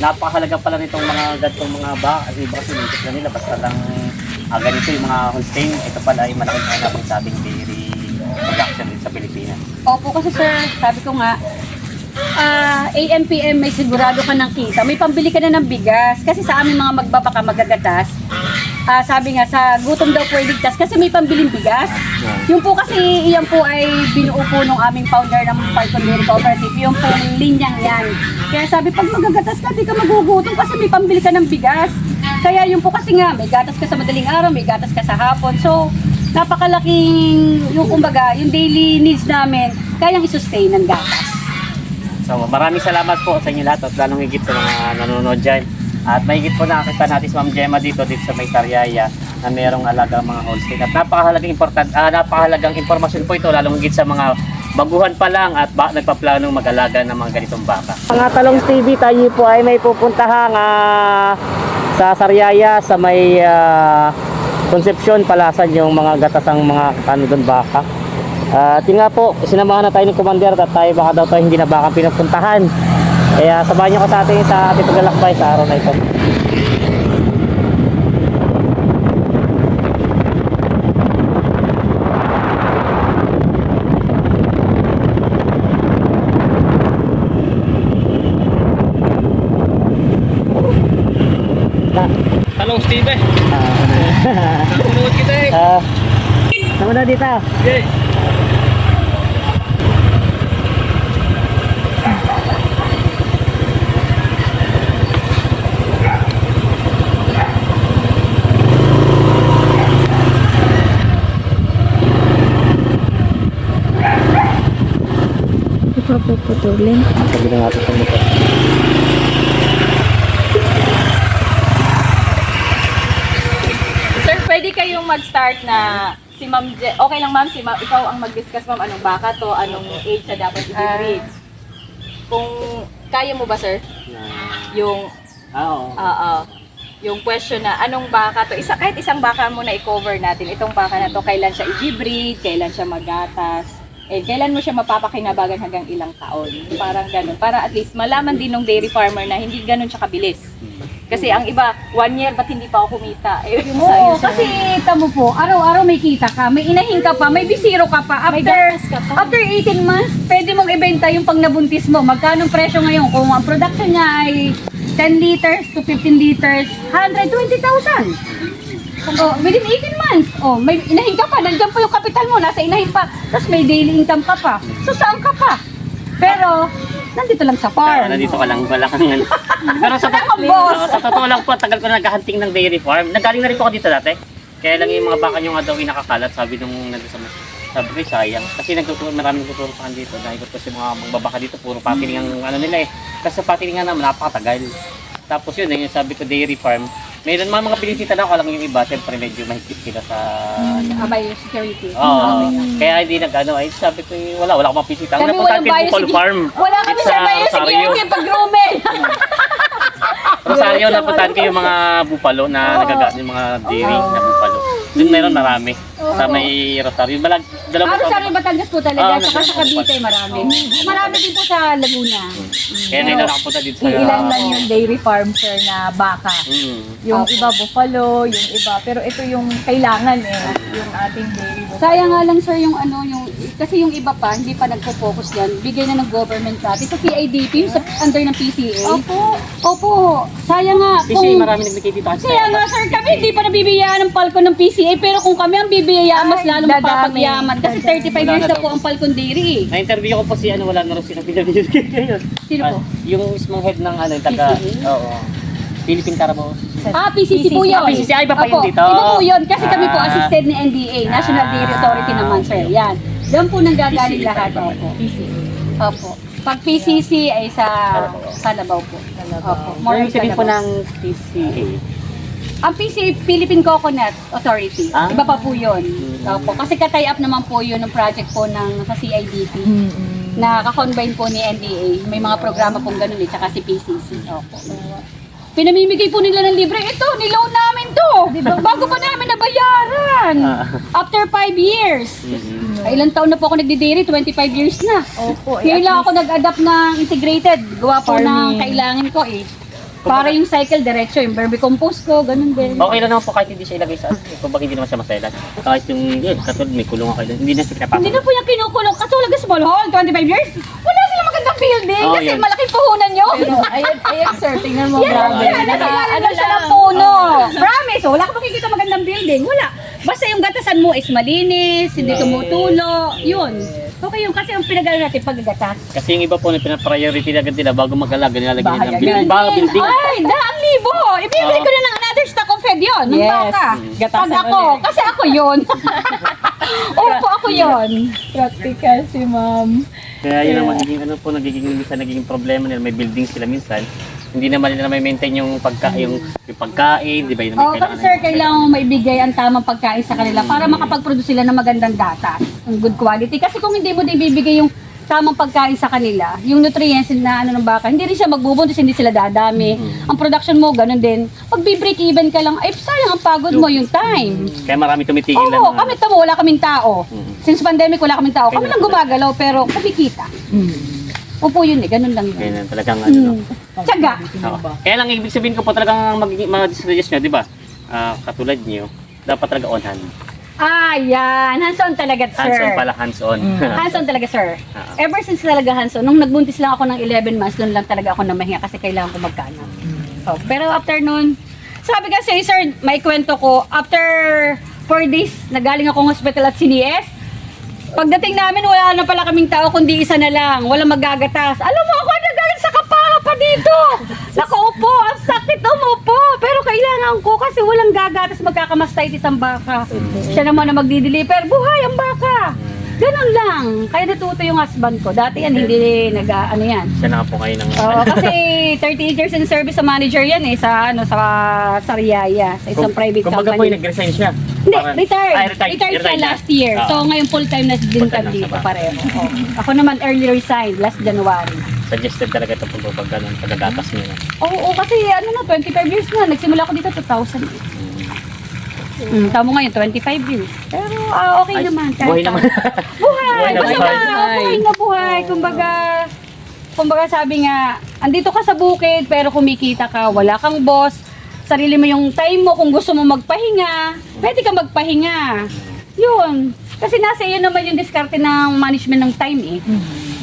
napakahalaga pala nitong mga ganitong mga iba kasi nilipit na nila basta lang ganito yung mga Holstein. Ito pala ay malaking hanap ng sabing dairy production din sa Pilipinas. Opo, kasi sir, sabi ko nga, AM/PM may sigurado ka ng kita. May pambili ka na ng bigas. Kasi sa aming mga magbabaka magagatas, sabi nga sa gutom daw po iligtas kasi may pambiling bigas. Yung po kasi, iyan po ay binuo po nung aming founder ng Falcon Dairy Cooperative. Yung po linyang yan. Kaya sabi, pag magagatas ka, di ka magugutom kasi may pambili ka ng bigas. Kaya yung po kasi nga, may gatas ka sa madaling araw, may gatas ka sa hapon. So, napakalaking, yung kumbaga, yung daily needs namin, kayang i-sustain ng gatas. So maraming salamat po sa inyo lahat at lalong higit sa mga nanonood dyan. At mahigit po nakakita natin si Ma'am Gemma dito sa may Sariaya na mayroong alagang mga Holstein. At napakahalagang impormasyon po ito lalong higit sa mga baguhan pa lang at nagpaplanong mag-alaga ng mga ganitong baka. Mga Talongs TV, tayo po ay may pupuntahang sa Sariaya sa may Concepcion, Palasan yung mga gatasang mga doon baka. At yun nga po, sinamahan na tayo ni Commander at tayo baka daw tayo hindi na baka pinupuntahan. Kaya sabahan nyo ko sa ating paglalakbay sa araw na ito. Talong Steve. Nanonood kita eh. Sama na dito. Okay. Papuputulin. Sabi na natin sa motor. Sir, pwede kayong mag-start na si Ma'am okay lang ma'am, ikaw ang mag-discuss ma'am anong baka to, anong age na dapat i-breed. Kung kaya mo ba sir? Yung Oo. yung question na anong baka to, kahit isang baka mo na i-cover natin, itong baka na to, kailan siya i-breed, kailan siya magatas, kailan mo siya mapapakinabagan hanggang ilang taon. Parang ganun. Para at least malaman din ng dairy farmer na hindi ganun siya kabilis. Kasi ang iba, 1 year, ba't hindi pa ako kumita? Oo, kasi tamo po, araw-araw may kita ka, may inahin ka pa, may bisiro ka pa. After 18 months, pwede mong ibenta yung pang nabuntis mo. Magkano presyo ngayon? Kung ang production niya ay 10 liters to 15 liters, 120,000. Within 18 months, may inahin ka pa, nandiyan po yung kapital mo, nasa inahin pa, tapos may daily income ka pa. So saan ka pa? Pero, nandito lang sa farm. Nandito ka lang, wala kang ano. Pero sa totoo lang po, tagal ko na naghahunting ng dairy farm. Nagaling na rin po ako dito dati. Kaya lang yung mga baka nyo nga daw yung nakakalat, sabi nung nandito sa sabi ko, sayang. Kasi maraming nagtuturo sa akin dito. Nakikot ko si mga magbabaka dito, puro patiling ang ano nila eh. Kasi sa patiling nga naman, napakatagal. Tapos yun, yung sabi ko dairy farm. Mayroon mga binisita na ako lang yung iba, siyempre medyo mahigpit sila sa biosecurity. Kaya hindi nag-ano, ay sabi ko, wala akong mapisita. Ang napuntahan kay Bupalo Farm. Wala kami sa biosecurity pag-grooming. Rosario, napuntahan ko yung mga bupalo na nagagaan, yung mga dairy na bupalo. Doon meron marami. Sa may Rosario. Dalawang Rosario, Batangas po talaga. Saka sa Cavite marami. Marami din po sa Laguna. Kaya nila nakapunta dito sa... Ilan lang yung dairy farm sir na baka. Yung iba buffalo, yung iba. Pero ito yung kailangan yung ating dairy buffalo. Sayang nga lang sir yung kasi yung iba pa, hindi pa nagpo-focus yan. Bigay na ng government natin sa CIDP, sa under ng PCA. Opo. Sayang nga. PCA marami nagbigay dito. Kaya nga sir, kami hindi pa nabibiyayaan ng Falcon ng PCA, pero kung kami ang bibiyayaan, mas lalong mapapagyaman. Kasi 35 years na po ang Falcon Dairy. Na-interview ko po si wala na rin sila pinabibigay ngayon. Sino po? Yung mismong head ng taga... Oo. Philippine Carabao. PCC po yun. PCC, iba pa yun dito. Iba po yun, kasi kami po assisted ni NDA, National Dairy Authority naman sir. Yan. Diyan po nanggagaling lahat. Opo. Pag PCC ay sa Carabao po. Opo. More sabihin po ng PCA. Ang PCA, Philippine Coconut Authority. Iba pa po yun. Opo. Kasi ka-tie up naman po yun ng project po sa CIDP. Na ka-combine po ni NDA. May mga programa pong ganun tsaka si PCC. Opo. Pinamimigay po nila ng libre. Ito, niloan namin to. Bago pa namin nabayaran. After 5 years. Ilang taon na po ako nagdi-dairy? 25 years na. Opo. Ngayon lang ako nag-adapt ng integrated. Gawa po ng kailangan ko Para yung cycle diretso, yung vermicompost ko, ganun din. Okay lang naman po kahit hindi siya ilagay sa kung hindi naman siya maselan. Kahit yung yun, katulad may kulungan kayo, hindi na siya pinapasok. Hindi na po yung kinukulong. Katulad ng small hall, 25 years. Wala silang magandang building Oh, kasi yan. malaking puhunan nyo. Pero, ayan sir, tingnan mo, Yan, grabe. yan, ano siya ng puno. Promise, wala ka makikita magandang building. Wala. Basta yung gatasan mo is malinis, hindi tumutulo. Yun. Okay yun kasi ang pinag-aaral natin paggatas. Kasi yung iba po na pinapriority na agad nila bago mag-alaga, nilalagay nila ng Bahay building. agad. Bago building. Ay, 100,000. Ibibili ko na ng another stock of fed yun. Ng Yes. baka. Gatasan Pag ako, ulit. kasi ako yun. Opo, ako yun. Practical si ma'am. Kaya yun ang magiging ano po, nagiging problema nila. May building sila minsan. Hindi naman nila may maintain yung yung pagkain, di ba? Yung may Oo, kasi sir, kailangan mo maibigay ang tamang pagkain sa kanila para makapag-produce sila ng magandang gatas, ng good quality. Kasi kung hindi mo din bibigay yung tamang pagkain sa kanila, yung nutrients na ano ng baka, hindi rin siya magbubuntis, hindi sila dadami. Ang production mo, ganun din. Pag bi-break even ka lang, ay sayang ang pagod mo, yung time. Kaya marami tumitigil na. Oo, kami tamo, wala kaming tao. Since pandemic, wala kaming tao. Kami lang gumagalaw, pero kumikita. Opo yun eh, ganun lang Kaya yun. na talagang ano, no? Tiyaga. Oo. Kaya lang ibig sabihin ko po talagang mag-suggest nyo, di ba? Katulad nyo, dapat talaga on hand. Ah, yan. Hands-on talaga, sir. Hands-on pala, hands-on. Hands-on talaga, sir. Ah. Ever since talaga hands-on, nung nagbuntis lang ako ng 11 months, doon lang talaga ako namahinga kasi kailangan ko magkaanak. So, pero after nun, sabi kasi, sir, may kwento ko, after 4 days, nagaling akong hospital at CNS, pagdating namin, wala na pala kaming tao, kundi isa na lang. Walang magagatas. Alam mo, ako nagaling sa kapaha pa dito. Nakaupo, ang sakit umupo. Pero kailangan ko kasi walang gagatas, magkakamastitis ang baka. Siya naman na magdi-deliver, buhay ang baka. Ganun lang. Kaya natuto yung husband ko. Dati yan, hindi ano yan. Siya na nga po kayo ng... Oo, kasi 38 years in service sa manager yan eh, sa Riyaya, sa isang private Kumbaga po yung company. nag-resign siya. Hindi, Parang- retired. Ay, Retired siya na. last year. Oo. So ngayon full-time na din Full-time kami lang dito siya ba? pareho. Oo. Ako naman early resigned last January. Suggested talaga ito pag ganun, pagkagatas nyo na. Oo, kasi ano na, 25 years na. Nagsimula ako dito 2000. Tamo ngayon, 25 years. Pero okay Ay, naman. buhay naman. Buhay! Buhay na Basta buhay. buhay na buhay. Kumbaga sabi nga, andito ka sa bukid pero kumikita ka, wala kang boss. Sarili mo yung time mo, kung gusto mo magpahinga, pwede ka magpahinga. Yun. Kasi nasa iyo naman yung diskarte ng management ng time eh.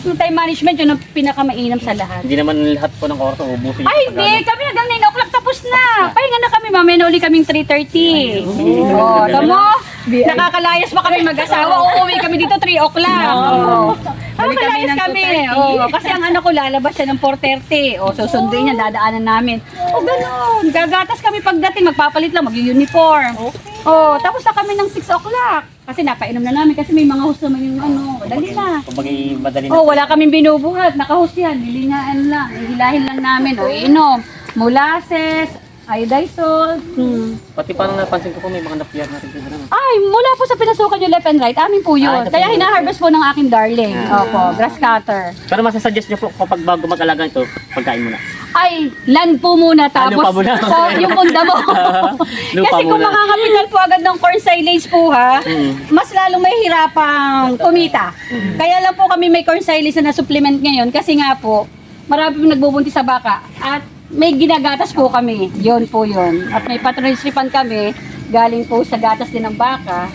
Yung time management, yun ang pinakamainam sa lahat. Hindi naman lahat po ng oras ubusin. Ay, hindi. Kami hanggang 9 o'clock tapos na. Pahinga na kami. Mamaya na uli kaming 3:30. Oo, tamo? Nakakalayas pa kami mag-asawa. Uuwi kami dito 3 o'clock. Oo. Nakakalayas kami. Oo, kasi ang anak ko lalabas siya ng 4:30. O, susunduin niya, dadaanan namin. O, ganun. Gagatas kami pagdating. Magpapalit lang, mag-uniform. O, tapos na kami ng 6 o'clock. Kasi napainom na namin kasi may mga host naman yung ano. Dali na. Kumbaga madali na. Oh, wala kaming binubuhat. Naka-host yan. Nilingaan lang. Hihilahin lang namin. O, inom. Molasses, iodized salt. Pati parang napansin ko po may mga napiyar natin dito naman. Ay, mula po sa pinasukan yung left and right. Amin po yun. ito po Kaya yun. hinaharvest po ng aking darling. Opo, grass cutter. Pero masasuggest nyo po kapag bago mag-alaga ito, pagkain muna. Ay, land po muna tapos lupa muna. po, yung punda mo. Lupa Kasi kung muna. makakapital po agad ng corn silage po ha, mas lalong may hirapang kumita. Kaya lang po kami may corn silage na supplement ngayon kasi nga po, marami po nagbubuntis sa baka at may ginagatas po kami. Yun po yun. At may patronage fund kami, galing po sa gatas din ng baka,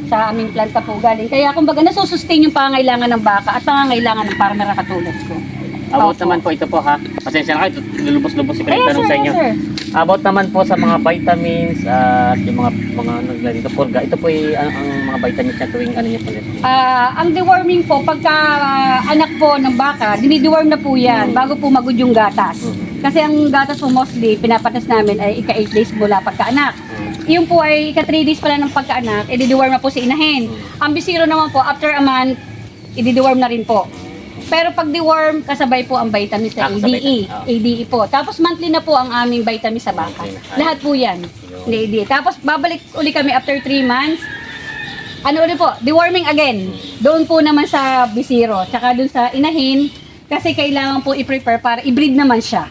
sa aming planta po galing. Kaya kumbaga nasusustain yung pangangailangan ng baka at pangangailangan ng farmer na katulad ko. About Opo. naman po ito po ha. Pasensya na kayo, lulubos-lubos si pinagtanong sa inyo. sir. About naman po sa mga vitamins at yung mga nagla dito purga. Ito po ang mga vitamins na tuwing ano niya po. Ang deworming po, pagka anak po ng baka, dinideworm na po yan bago po magod yung gatas. Kasi ang gatas po mostly, pinapatas namin ay ika 8 days mula pagkaanak. Yung po ay ika 3 days pala ng pagkaanak, i-deworm na po si inahin. Ang bisiro naman po, after a month, i-deworm na rin po. Pero pag deworm, kasabay po ang vitamins na Kasabay ADE. na, ADE po. Tapos monthly na po ang aming vitamins sa baka. Lahat po yan. ADE. Tapos babalik uli kami after 3 months. Ano ulit po? Deworming again. Doon po naman sa bisiro. Tsaka doon sa inahin. Kasi kailangan po i-prepare para i-breed naman siya.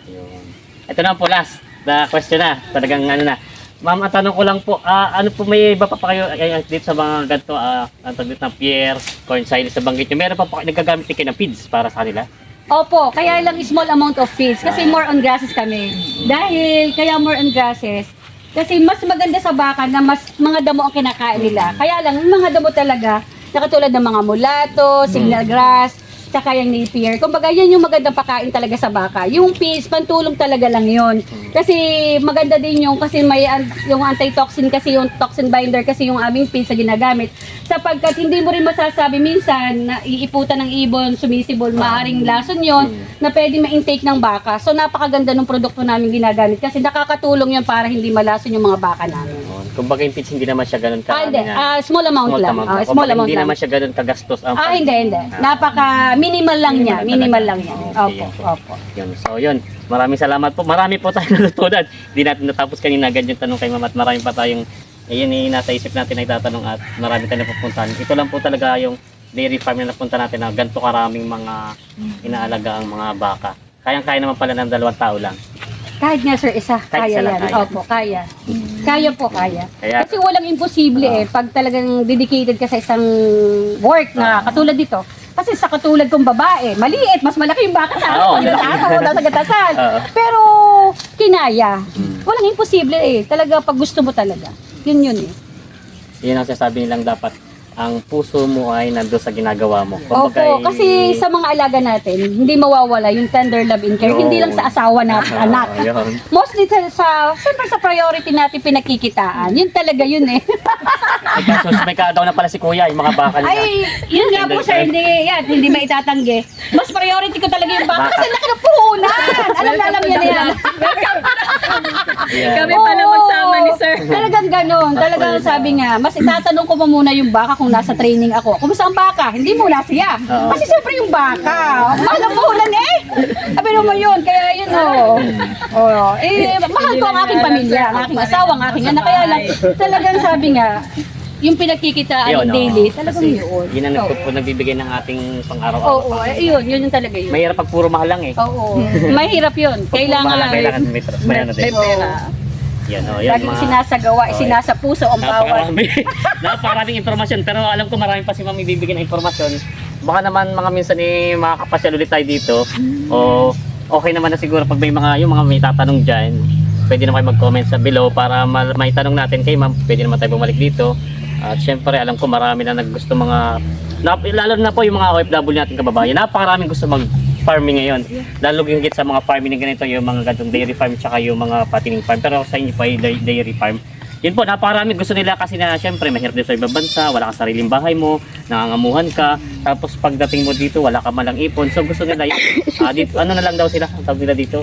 Ito na po last na question na. Talagang ano na. Ma'am, ang tanong ko lang po, ano po may iba pa kayo dito sa mga ganito, ang taglit ng Pierre, corn silage sa banggit nyo, meron pa po kayo nagagamit din kayo ng feeds para sa kanila? Opo, kaya lang small amount of feeds kasi more on grasses kami. Dahil kaya more on grasses, kasi mas maganda sa baka na mas mga damo ang kinakain nila. Kaya lang, yung mga damo talaga, na katulad ng mga mulato, signal grass, tsaka yung napier. Kumbaga, yan yung magandang pakain talaga sa baka. Yung feeds, pantulong talaga lang yun. Kasi maganda din yung, kasi may yung antitoxin, kasi yung toxin binder, kasi yung aming feeds na ginagamit. Sapagkat hindi mo rin masasabi minsan na iiputan ng ibon, sumisibol, maaring lason yon na pwede ma-intake ng baka. So, napakaganda ng produkto namin ginagamit kasi nakakatulong yun para hindi malason yung mga baka namin. Kumbaga yung feeds hindi naman siya ganun ka. Hindi. Small amount lang. Small Kumbaga, amount hindi lang. naman siya ganun kagastos ang Hindi. Napaka-minimal lang niya. Minimal lang niya. Okay, Opo. Yun. So yun, maraming salamat po. Marami po tayong natutunan. Hindi natin natapos kanina agad yung tanong kay Ma'am at marami pa tayong nasa isip natin na itatanong at marami tayong napupuntahan. Ito lang po talaga yung dairy farm na napunta natin na ganito karaming mga inaalaga ang mga baka. Kayang-kaya naman pala ng 2 tao lang. Kahit nga sir, isa. Kahit Kaya isa lang, yan. kaya. Opo, kaya. Kaya po, kaya. Kaya- Kasi walang imposible pag talagang dedicated ka sa isang work na katulad dito. Kasi sa katulad kong babae, maliit, mas malaki yung baka sa Oo, akin. Sa gatasan. Oo. Pero kinaya. Walang imposible Talaga pag gusto mo talaga. Yun eh. Yun ang sinasabi nilang dapat ang puso mo ay nandoon sa ginagawa mo. Opo, kasi sa mga alaga natin, hindi mawawala yung tender love and care. Yun. Hindi lang sa asawa natin, anak. Yun. Mostly siyempre sa priority natin pinakikitaan. Yun talaga yun eh. Ay, kaso may daw na pala si Kuya, yung mga baka nila. Ay, yun nga po sir, hindi maitatanggi. Mas priority ko talaga yung baka kasi laki ng puhunan. Alam yan yan. Yeah. Kami pala magsama ni sir. Talagang ganun. Talagang sabi nga, mas itatanong ko pa muna yung baka kung nasa training ako. Kumusta ang baka? Hindi muna siya. Oo. Kasi siyempre yung baka. Mahal ang puhunan Sabi naman yun. Kaya yun mahal ko ang aking pamilya, ang aking asawa, ang aking anak. Kaya lang, talagang sabi nga, yung pinagkikitaan Yun, ng daily, talagang Kasi yun. Yun ang nagbibigay ng ating pang-araw-araw. Yun yung talaga yun. Mahirap pag puro mahal lang eh. Oo. Mahirap yun. Kailangan Kailangan may ano din. Yan, yan laging sinasagawa, isinasapuso ang bawat. Napakaraming impormasyon, pero alam ko marami pa si Ma'am ibibigay ng impormasyon. Baka naman mga minsan makakapasyal ulit tayo dito. O okay naman na siguro pag may yung mga may tatanong dyan, pwede na kayo mag-comment sa below para may tanong natin kay Ma'am. Pwede naman tayo bumalik dito. At syempre, alam ko marami na naggusto lalo na po yung mga OFW natin kababayan. Napakaraming gusto mag-farming ngayon. Lalo higit sa mga farming na ganito, yung mga gantong dairy farm tsaka yung mga patining farm. Pero sa inyo po ay dairy farm. Yun po, napakaraming gusto nila kasi na syempre mahirap din sa ibang bansa, wala kang sariling bahay mo, nangangamuhan ka, tapos pagdating mo dito, wala ka malang ipon. So gusto nila, dito, ano na lang daw sila, ang tawag nila dito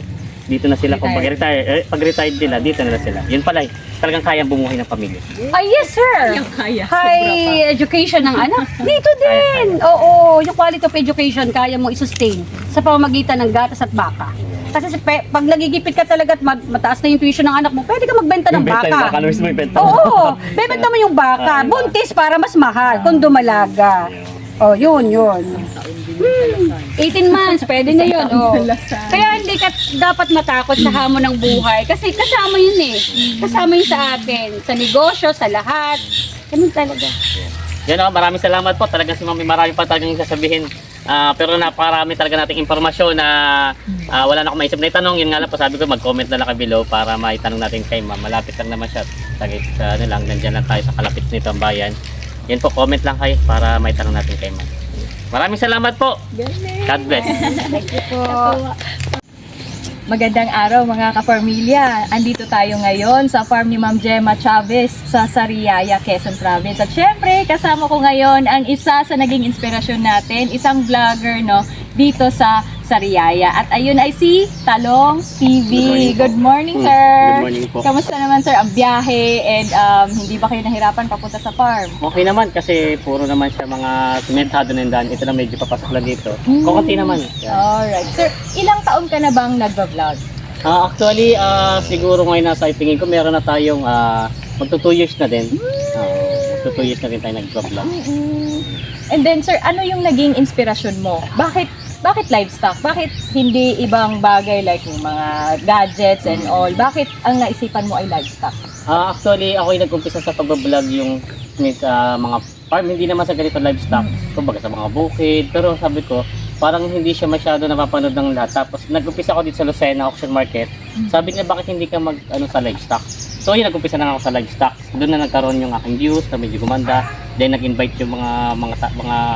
na sila kung pag-retire nila, dito na sila. Yun pala, talagang kayang bumuhay ng pamilya. Ay, yes sir! Kaya. High education ng anak. Dito din! Oo, yung quality of education, kaya mo i-sustain sa pamamagitan ng gatas at baka. Kasi pag nagigipit ka talaga at mataas na yung tuition ng anak mo, pwede ka magbenta ng baka. Oo, bebenta mo yung baka. Buntis para mas mahal kung dumalaga. Yun. 18 months, pwede na yun. Kaya hindi ka dapat matakot sa hamon ng buhay. Kasi kasama yun Kasama yun sa atin. Sa negosyo, sa lahat. Ganun talaga. Yan maraming salamat po. Talagang si Mami, marami pa talagang sasabihin. Pero napakarami talaga nating impormasyon na wala na akong maisip na itanong. Yun nga lang po, sabi ko mag-comment na lang below para maitanong natin kay Ma'am. Malapit lang naman siya. Nandiyan lang tayo sa kalapit nito ang bayan. Yan po, comment lang kayo para maitanong natin kay Ma'am. Maraming salamat po. God bless. Magandang araw mga kapamilya. Andito tayo ngayon sa farm ni Ma'am Gemma Chavez sa Sariaya, Quezon Province. At syempre, kasama ko ngayon ang isa sa naging inspirasyon natin, isang vlogger dito sa Sariaya. At ayun ay si Talong TV. Good morning, sir. Good morning po. Kamusta naman, sir, ang biyahe and hindi ba kayo nahirapan papunta sa farm? Okay naman kasi puro naman siya mga sementado na yung daan. Ito na medyo papasok lang dito. Kukunti naman. Alright. Sir, ilang taon ka na bang nagba-vlog? Actually, siguro ngayon nasa tingin ko meron na tayong magto 2 years na din. Magto 2 years na din tayo nag-vlog. And then, sir, ano yung naging inspirasyon mo? Bakit livestock? Bakit hindi ibang bagay like yung mga gadgets and all? Bakit ang naisipan mo ay livestock? Actually, ako yung nag-umpisa sa pag-vlog yung sa mga farm, hindi naman sa ganito livestock. Kumbaga sa mga bukid. Pero sabi ko, parang hindi siya masyado napapanood ng lahat. Tapos nag-umpisa ako dito sa Lucena Auction Market. Sabi niya, bakit hindi ka sa livestock? So yun, nag-umpisa na ako sa livestock. Doon na nagkaroon yung aking views na medyo gumanda. Then nag-invite yung mga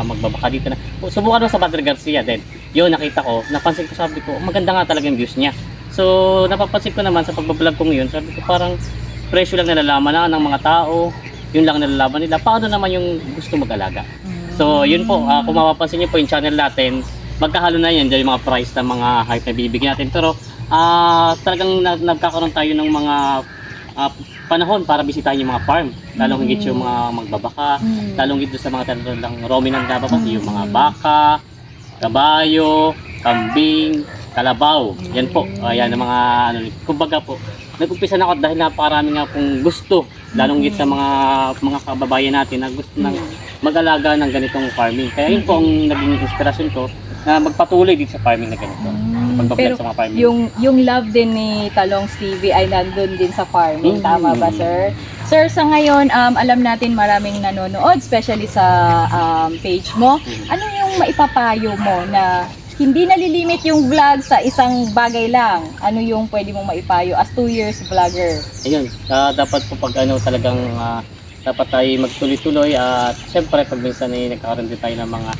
magbabaka dito na subukan mo sa Padre Garcia din. Yun, nakita ko, napansin ko, sabi ko, maganda nga talaga yung views niya. So napapansin ko naman sa pagbablog ko ngayon, sabi ko parang presyo lang nalalaman na ng mga tao, yun lang nalalaman nila. Paano naman yung gusto mag-alaga? So yun po, kung mapapansin niyo po yung channel natin, magkahalo na yan yung mga price ng mga hype na bibigyan natin. Pero talagang nagkakaroon tayo ng mga panahon para bisitahin yung mga farm. Lalong higit yung mga magbabaka, lalong higit sa mga talagang ruminant na babaka, yung mga baka, kabayo, kambing, kalabaw. Yan po, yan ang mga kumbaga po. Nag-umpisa na ako dahil napakarami nga pong gusto, lalong higit sa mga kababayan natin na gusto ng mag-alaga ng ganitong farming. Kaya yun po ang naging inspirasyon ko na magpatuloy dito sa farming na ganito. Pero sa mga farming. yung love din ni Talongs TV ay nandun din sa farming, tama ba sir? Sir, sa ngayon, alam natin maraming nanonood, especially sa page mo. Ano yung maipapayo mo na hindi nalilimit yung vlog sa isang bagay lang? Ano yung pwede mong maipayo as 2 years vlogger? Ayun, dapat po pag talagang dapat tayo magtuloy-tuloy at syempre pag minsan ay nagkakaroon din tayo ng mga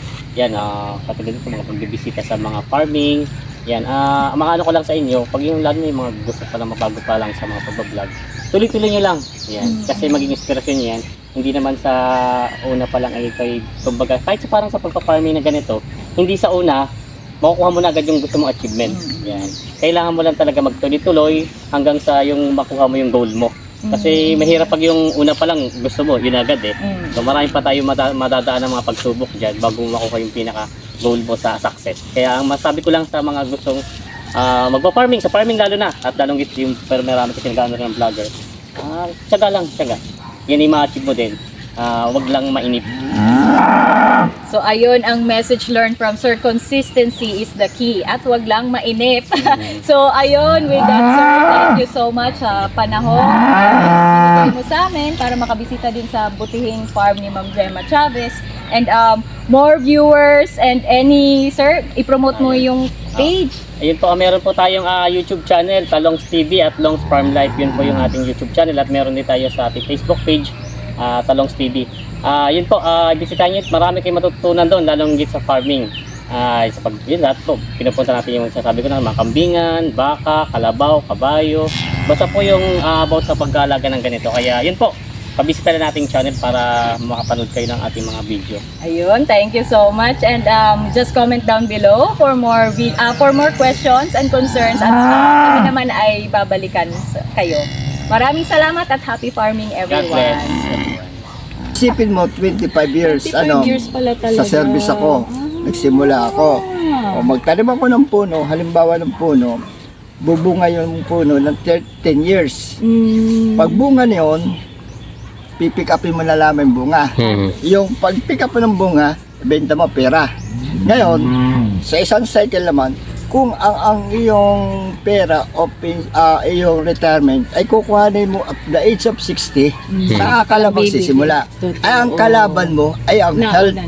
katulad dito mga pagbibisita sa mga farming. Yan, mga ano ko lang sa inyo, pag yung lalo yung mga gusto pa lang mabago pa lang sa mga pagbablog, tuloy-tuloy nyo lang. Yan, kasi maging inspirasyon nyo yan. Hindi naman sa una pa lang ay kumbaga, kahit parang sa pagpa-farming na ganito, hindi sa una, makukuha mo na agad yung gusto mong achievement. Yan. Kailangan mo lang talaga magtuloy-tuloy hanggang sa yung makuha mo yung goal mo. Kasi mahirap pag yung una pa lang gusto mo, yun agad eh. So marami pa tayo madadaan ng mga pagsubok dyan bago makuha yung pinaka goal mo sa success. Kaya ang masabi ko lang sa mga gustong magpa-farming, sa farming lalo na, at lalong yung pero marami kasi nag-ano ng vlogger, tiyaga lang, tiyaga. Yan yung ma-achieve mo din. Wag lang mainip. So ayun ang message learned from Sir, consistency is the key at wag lang mainip. So ayun, with that sir, thank you so much sa panahon na mo sa amin para makabisita din sa butihing farm ni Ma'am Gemma Chavez. And more viewers and sir, i-promote mo yung page. Ayun po, meron po tayong YouTube channel, Talongs TV at Longs Farm Life. Yun po yung ating YouTube channel at meron din tayo sa ating Facebook page, Talongs TV. Yun po, bisitahin nyo, marami kayong matutunan doon, lalong higit sa farming. Yun lahat po, pinupunta natin yung sasabi ko na mga kambingan, baka, kalabaw, kabayo. Basta po yung about sa pag-aalaga ng ganito. Kaya yun po, pabisita na nating channel para makapanood kayo ng ating mga video. Ayun, thank you so much. And just comment down below for more questions and concerns at kami naman ay babalikan kayo. Maraming salamat at happy farming God everyone. bless. Isipin mo, 25 years, 25 years pala talaga. sa service ako. Nagsimula ako. O magtanim ako ng puno, halimbawa ng puno, bubunga yung puno ng 10 years. Pag bunga niyon, pipick upin mo na lamang bunga. Yung pag pick up ng bunga, benta mo pera. Ngayon, sa isang cycle naman, kung ang iyong pera o iyong retirement ay kukuhanin mo at the age of 60, saka ka lang magsisimula. Ay ang kalaban mo ay ang health.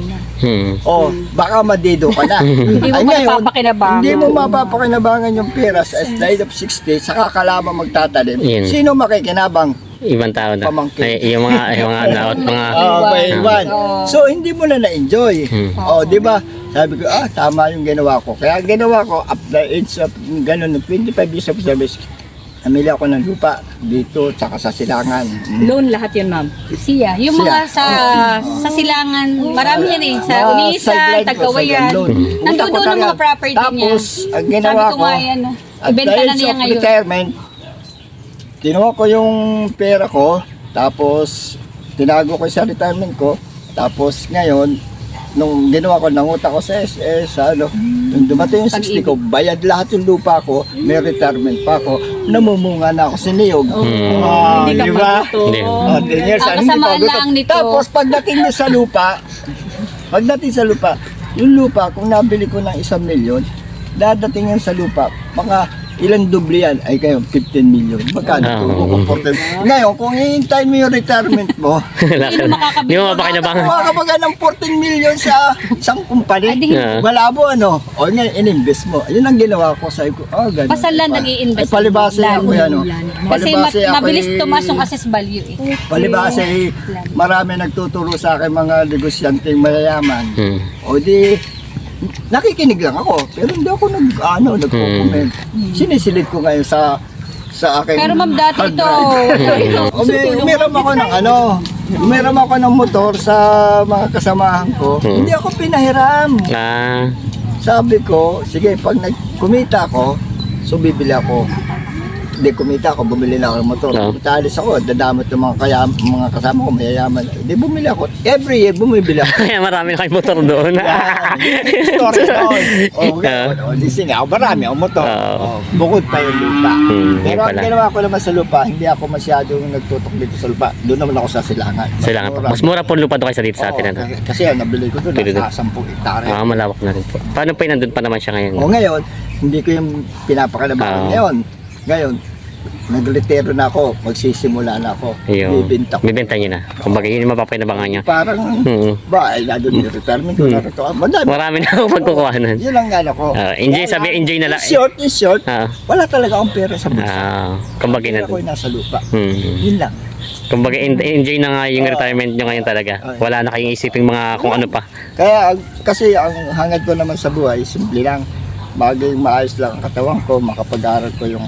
O baka madido ka na. Hindi mo mapapakinabangan. Hindi mo mapapakinabangan yung pera sa the age of 60, saka ka lamang magtatanim. Yan. Sino makikinabang? Ibang tao na. Pamangkin. Yung mga naot, mga... Iwan. So hindi mo na na-enjoy. Di ba? Sabi ko, tama yung ginawa ko. Kaya ang ginawa ko, up the age of ganun, 25 years of service, namili ako ng lupa dito, tsaka sa Silangan. Loan lahat yun, ma'am. Siya. Yung mga sa Silangan, marami yan eh. Sa Unisa, sideline ko, Tagawayan. sideline loan. Nandun doon ang mga property niya. Tapos, ang ginawa Sabi ko ko, nga yan, at ibenta the na age niya of ngayon. retirement, kinuha ko yung pera ko, tapos tinago ko sa retirement ko, tapos ngayon, nung ginawa ko, nanguta ko sa SS, nung dumating yung 60 ko, bayad lahat yung lupa ko, may retirement pa ako, namumunga na ako sa niyog. Hindi ka magutom. 10 years, Ang hindi pa kasamaan gutom. lang nito. Tapos pagdating niya sa lupa, yung lupa, kung nabili ko ng 1 milyon, dadating yan sa lupa, mga ilang doble yan? Ay kayo, 15 million. Magkano Ah. to? Ngayon, kung hihintayin mo yung retirement mo, Hindi mo mapakinabangan. kuha ka ba ng 14 million sa isang kumpanya? Ah. Malabo ano? O ngayon, in-invest mo. Yun ang ginawa ko. Sabi ko, ganun. Basta land ang i-invest. Ay, palibase ako yan. Kasi mabilis tumaas yung assess value eh. Palibase, marami nagtuturo sa akin mga negosyanteng mayayaman. Hmm. O di, nakikinig lang ako. Pero hindi ako nagko-comment. Sinisilid ko ngayon sa aking Pero ma'am, dati hard ito, drive. Umiram ako ng umiram ako ng motor sa mga kasamahan ko. Hindi ako pinahiram. Ah, Sabi ko, sige, pag kumita ako, so bibili ako. Hindi kumita ako, bumili na ako ng motor. Oo. Talis ako, dadamot ng mga kasama ko, mayayaman. Hindi bumili ako. Every year, bumibili ako. kaya marami na kayong motor doon. Story doon. Ah. Di sige, ako marami ako motor. Oo. Bukod pa yung lupa. Yun Pero ang pala. ginawa ko naman sa lupa, hindi ako masyadong nagtutok dito sa lupa. Doon naman ako sa silangan. Silangan po. Mas mura po ang lupa doon kaysa dito sa atin. Ano? Kasi nabili ko doon, Bili doon. nasa 10 hektare. Ah, malawak na rin po. Paano pa yun, nandun pa naman siya ngayon? O ngayon, hindi ko yung pinapakalabakan Oo. ngayon. Ngayon, nagretiro na ako, magsisimula na ako. Ayun. Bibinta ko. Bibenta niyo na. Kumbaga, yun yung mapapakinabangan niya. Parang, ba, ay nandun yung retirement ko, narito. Madami. Marami na akong pagkukuhanan. Yun ang ano ko. Enjoy, sabi, enjoy na lang. In short, Ah, wala talaga akong pera sa bulsa. kumbaga Pera na ko yung nasa lupa. Hmm. Yun lang. Kumbaga, enjoy na nga yung retirement nyo ngayon talaga. Wala na kayong isipin mga kung ano pa. Kaya, kasi ang hangad ko naman sa buhay, simple lang. Maging maayos lang ang katawan ko, makapag-aral ko yung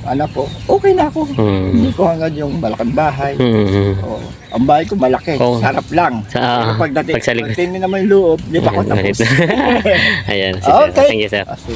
anak ko, okay na ako. Hmm. Hindi ko hangad yung malaking bahay. Hmm. Oh, ang bahay ko malaki, Oh. sarap lang. Sa- Pero pagdating, pagsalig- pagdating naman yung loob, di ba ako tapos? Ayan, Okay. thank you sir. Ah, sige.